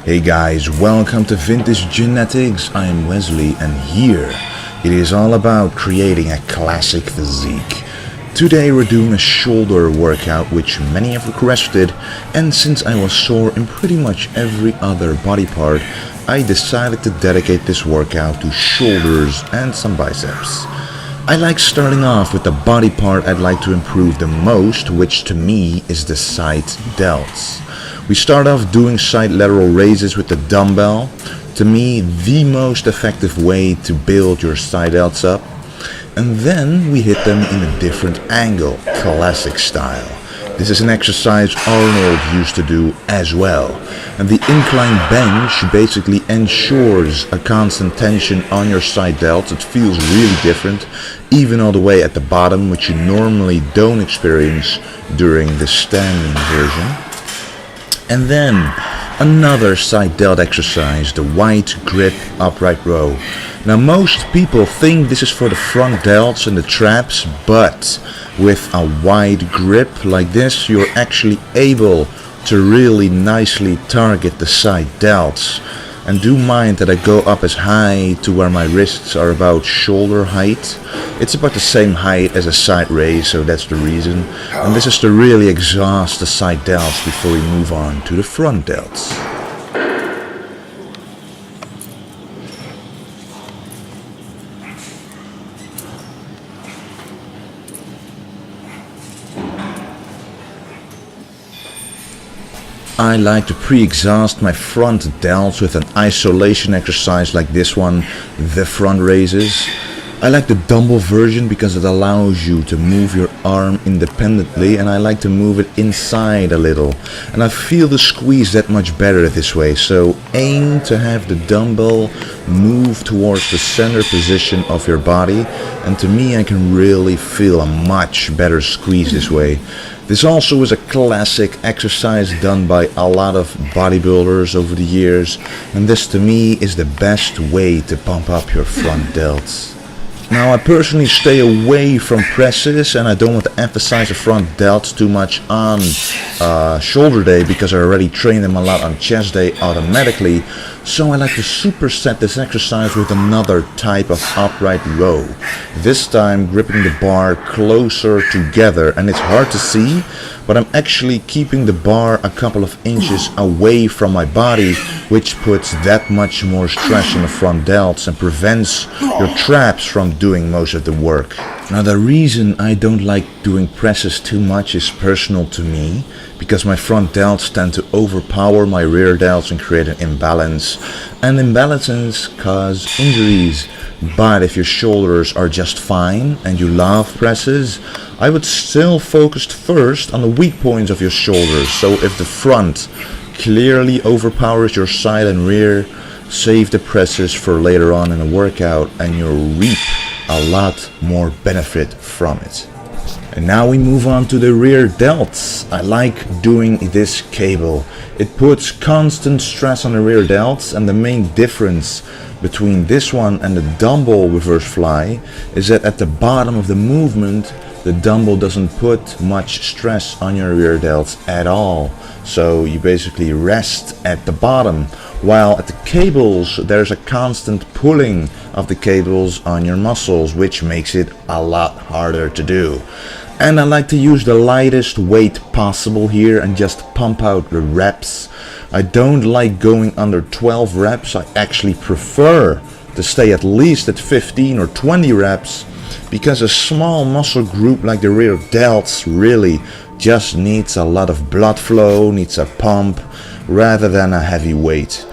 Hey guys, welcome to Vintage Genetics. I am Wesley and here it is all about creating a classic physique. Today we're doing a shoulder workout which many have requested, and since I was sore in pretty much every other body part, I decided to dedicate this workout to shoulders and some biceps. I like starting off with the body part I'd like to improve the most, which to me is the side delts. We start off doing side lateral raises with the dumbbell. To me, the most effective way to build your side delts up. And then we hit them in a different angle, classic style. This is an exercise Arnold used to do as well. And the incline bench basically ensures a constant tension on your side delts. It feels really different, even all the way at the bottom, which you normally don't experience during the standing version. And then another side delt exercise, the wide grip upright row. Now most people think this is for the front delts and the traps, but with a wide grip like this you're actually able to really nicely target the side delts. And do mind that I go up as high to where my wrists are about shoulder height. It's about the same height as a side raise, so that's the reason. And this is to really exhaust the side delts before we move on to the front delts. I like to pre-exhaust my front delts with an isolation exercise like this one, the front raises. I like the dumbbell version because it allows you to move your arm independently, and I like to move it inside a little. And I feel the squeeze that much better this way, so aim to have the dumbbell move towards the center position of your body, and to me I can really feel a much better squeeze this way. This also is a classic exercise done by a lot of bodybuilders over the years, and this to me is the best way to pump up your front delts. Now I personally stay away from presses, and I don't want to emphasize the front delts too much on shoulder day because I already train them a lot on chest day automatically. So I like to superset this exercise with another type of upright row. This time gripping the bar closer together, and it's hard to see, but I'm actually keeping the bar a couple of inches away from my body, which puts that much more stress on the front delts and prevents your traps from doing most of the work. Now the reason I don't like doing presses too much is personal to me, because my front delts tend to overpower my rear delts and create an imbalance, and imbalances cause injuries. But if your shoulders are just fine and you love presses, I would still focus first on the weak points of your shoulders. So if the front clearly overpowers your side and rear, save the presses for later on in the workout and you'll reap a lot more benefit from it. And now we move on to the rear delts. I like doing this cable. It puts constant stress on the rear delts, and the main difference between this one and the dumbbell reverse fly is that at the bottom of the movement the dumbbell doesn't put much stress on your rear delts at all. So you basically rest at the bottom, while at the cables there's a constant pulling of the cables on your muscles, which makes it a lot harder to do. And I like to use the lightest weight possible here and just pump out the reps. I don't like going under 12 reps. I actually prefer to stay at least at 15 or 20 reps, because a small muscle group like the rear delts really just needs a lot of blood flow, needs a pump, rather than a heavy weight.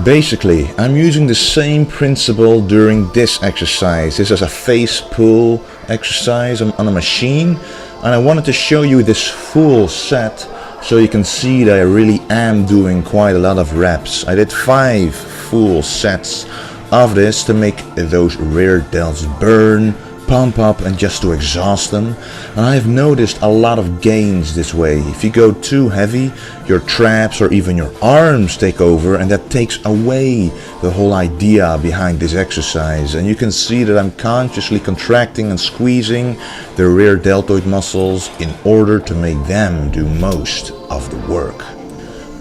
Basically, I'm using the same principle during this exercise. This is a face pull exercise on a machine, and I wanted to show you this full set so you can see that I really am doing quite a lot of reps. I did 5 full sets of this to make those rear delts burn, pump up, and just to exhaust them. And I've noticed a lot of gains this way. If you go too heavy, your traps or even your arms take over, and that takes away the whole idea behind this exercise. And you can see that I'm consciously contracting and squeezing the rear deltoid muscles in order to make them do most of the work.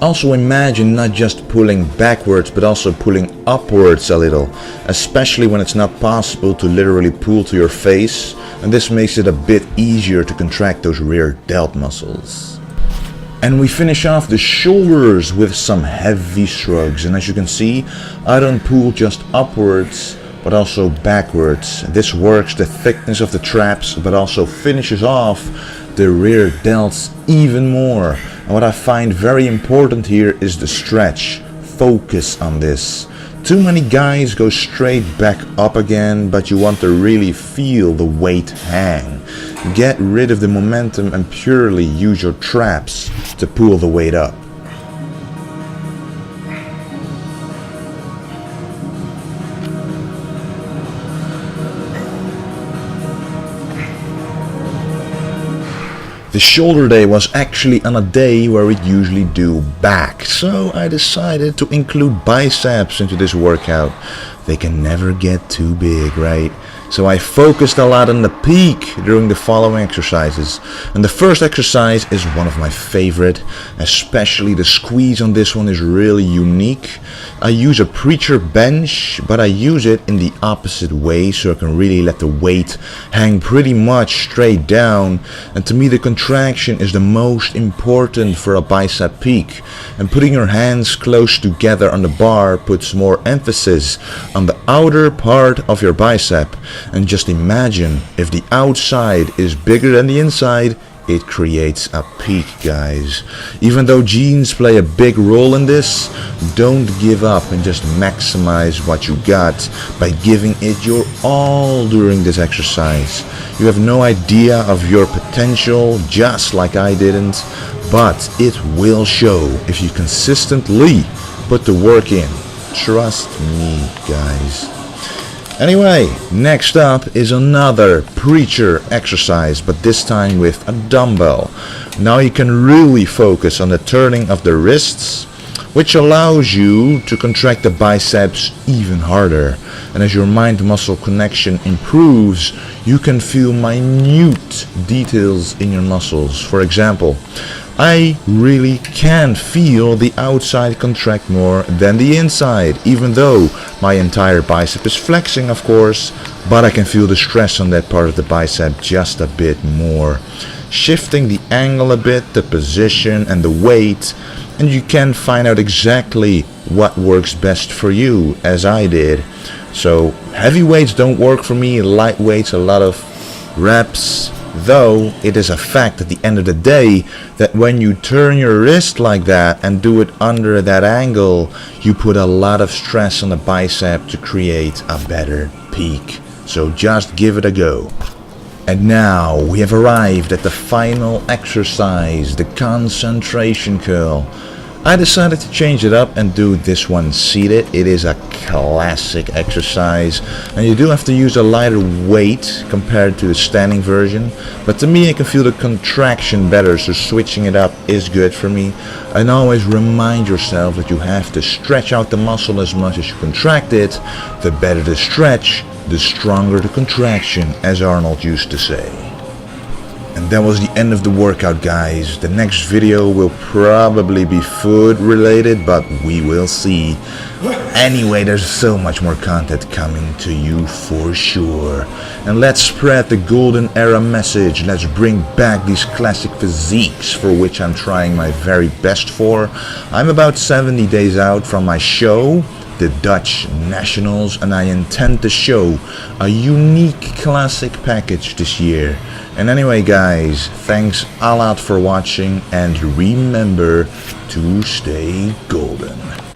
Also imagine not just pulling backwards but also pulling upwards a little, especially when it's not possible to literally pull to your face, and this makes it a bit easier to contract those rear delt muscles. And we finish off the shoulders with some heavy shrugs, and as you can see, I don't pull just upwards but also backwards. This works the thickness of the traps but also finishes off the rear delts even more. And what I find very important here is the stretch. Focus on this. Too many guys go straight back up again, but you want to really feel the weight hang. Get rid of the momentum and purely use your traps to pull the weight up. The shoulder day was actually on a day where we usually do back, so I decided to include biceps into this workout. They can never get too big, right? So I focused a lot on the peak during the following exercises. And the first exercise is one of my favorite, especially the squeeze on this one is really unique. I use a preacher bench, but I use it in the opposite way so I can really let the weight hang pretty much straight down. And to me the contraction is the most important for a bicep peak. And putting your hands close together on the bar puts more emphasis on the outer part of your bicep. And just imagine if the outside is bigger than the inside, it creates a peak, guys. Even though genes play a big role in this, don't give up and just maximize what you got by giving it your all during this exercise. You have no idea of your potential, just like I didn't, but it will show if you consistently put the work in. Trust me, guys. Anyway, next up is another preacher exercise, but this time with a dumbbell. Now you can really focus on the turning of the wrists, which allows you to contract the biceps even harder. And as your mind-muscle connection improves, you can feel minute details in your muscles. For example, I really can feel the outside contract more than the inside, even though my entire bicep is flexing, of course, but I can feel the stress on that part of the bicep just a bit more. Shifting the angle a bit, the position and the weight, and you can find out exactly what works best for you, as I did. So heavy weights don't work for me, light weights a lot of reps. Though it is a fact at the end of the day that when you turn your wrist like that and do it under that angle, you put a lot of stress on the bicep to create a better peak. So just give it a go. And now we have arrived at the final exercise, the concentration curl. I decided to change it up and do this one seated. It is a classic exercise and you do have to use a lighter weight compared to the standing version, but to me I can feel the contraction better, so switching it up is good for me. And always remind yourself that you have to stretch out the muscle as much as you contract it. The better the stretch, the stronger the contraction, as Arnold used to say. And that was the end of the workout, guys. The next video will probably be food related, but we will see. Anyway, there's so much more content coming to you for sure. And let's spread the golden era message. Let's bring back these classic physiques for which I'm trying my very best for. I'm about 70 days out from my show, the Dutch Nationals, and I intend to show a unique classic package this year. And anyway, guys, thanks a lot for watching and remember to stay golden.